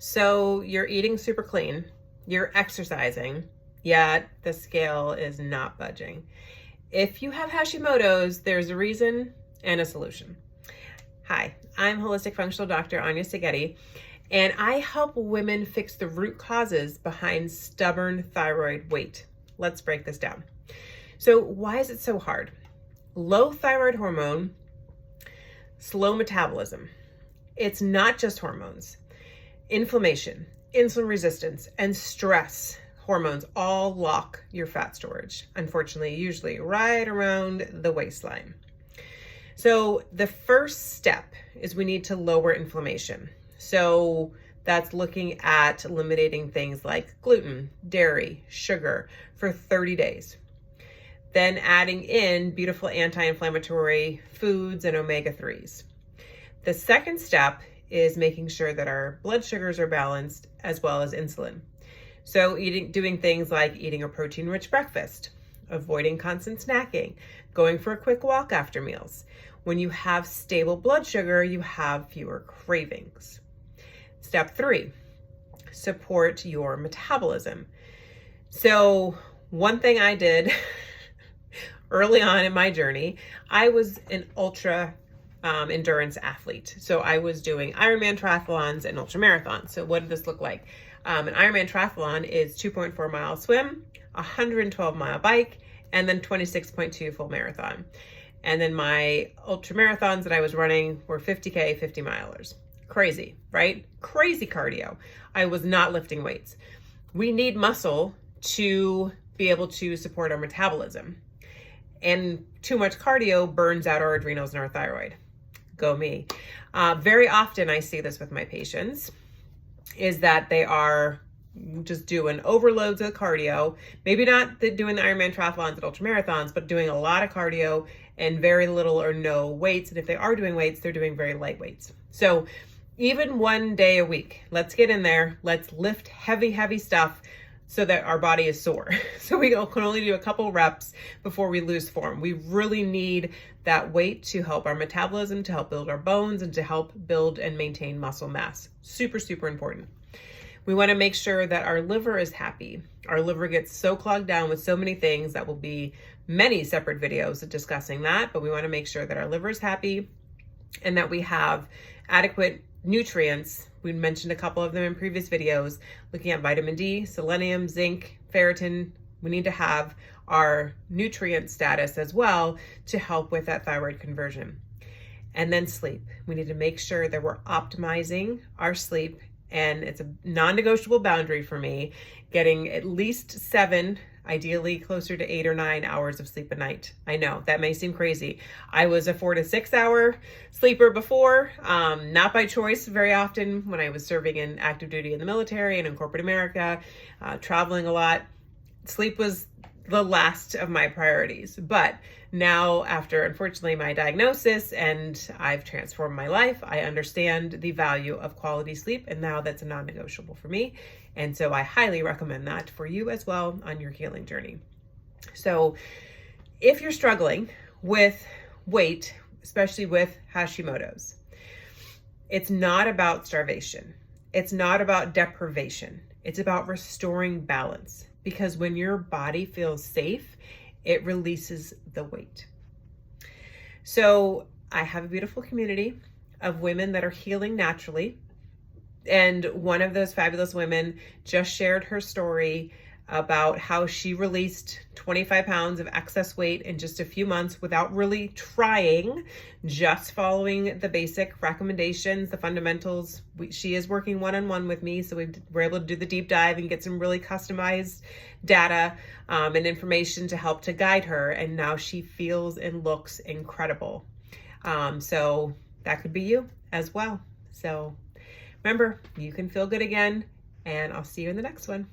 So you're eating super clean, you're exercising, yet the scale is not budging. If you have Hashimoto's, there's a reason and a solution. Hi, I'm holistic functional doctor Anya Szigeti, and I help women fix the root causes behind stubborn thyroid weight. Let's break this down. So why is it so hard? Low thyroid hormone, slow metabolism. It's not just hormones. Inflammation, insulin resistance, and stress hormones all lock your fat storage, unfortunately, usually right around the waistline. So the first step is we need to lower inflammation. So that's looking at eliminating things like gluten, dairy, sugar for 30 days. Then adding in beautiful anti-inflammatory foods and omega-3s. The second step is making sure that our blood sugars are balanced as well as insulin. So doing things like eating a protein-rich breakfast, avoiding constant snacking, going for a quick walk after meals. When you have stable blood sugar, you have fewer cravings. Step 3, support your metabolism. So one thing I did early on in my journey, I was an ultra endurance athlete. So I was doing Ironman triathlons and ultra marathons. So what did this look like? An Ironman triathlon is 2.4 mile swim, 112 mile bike, and then 26.2 full marathon. And then my ultra marathons that I was running were 50K, 50 milers. Crazy, right? Crazy cardio. I was not lifting weights. We need muscle to be able to support our metabolism. And too much cardio burns out our adrenals and our thyroid. Go me. Very often I see this with my patients, is that they are just doing overloads of cardio, maybe not doing the Ironman triathlons and ultra marathons, but doing a lot of cardio and very little or no weights. And if they are doing weights, they're doing very light weights. So even one day a week, let's get in there. Let's lift heavy stuff so that our body is sore. So we can only do a couple reps before we lose form. We really need that weight to help our metabolism, to help build our bones, and to help build and maintain muscle mass. Super, super important. We want to make sure that our liver is happy. Our liver gets so clogged down with so many things that will be many separate videos discussing that, but we want to make sure that our liver is happy and that we have adequate nutrients. We mentioned a couple of them in previous videos, looking at vitamin D, selenium, zinc, ferritin. We need to have our nutrient status as well to help with that thyroid conversion. And then sleep. We need to make sure that we're optimizing our sleep, and it's a non-negotiable boundary for me, getting at least 7, ideally closer to 8 or 9 hours of sleep a night. I know that may seem crazy. I was a 4 to 6 hour sleeper before, not by choice very often when I was serving in active duty in the military and in corporate America, traveling a lot. Sleep was the last of my priorities. But now, after unfortunately my diagnosis and I've transformed my life, I understand the value of quality sleep, and now that's a non-negotiable for me. And so I highly recommend that for you as well on your healing journey. So if you're struggling with weight, especially with Hashimoto's, it's not about starvation. It's not about deprivation. It's about restoring balance, because when your body feels safe, it releases the weight. So I have a beautiful community of women that are healing naturally. And one of those fabulous women just shared her story about how she released 25 pounds of excess weight in just a few months without really trying, just following the basic recommendations, the fundamentals. She is working one-on-one with me, so we're able to do the deep dive and get some really customized data and information to help to guide her. And now she feels and looks incredible. So that could be you as well. So remember, you can feel good again, and I'll see you in the next one.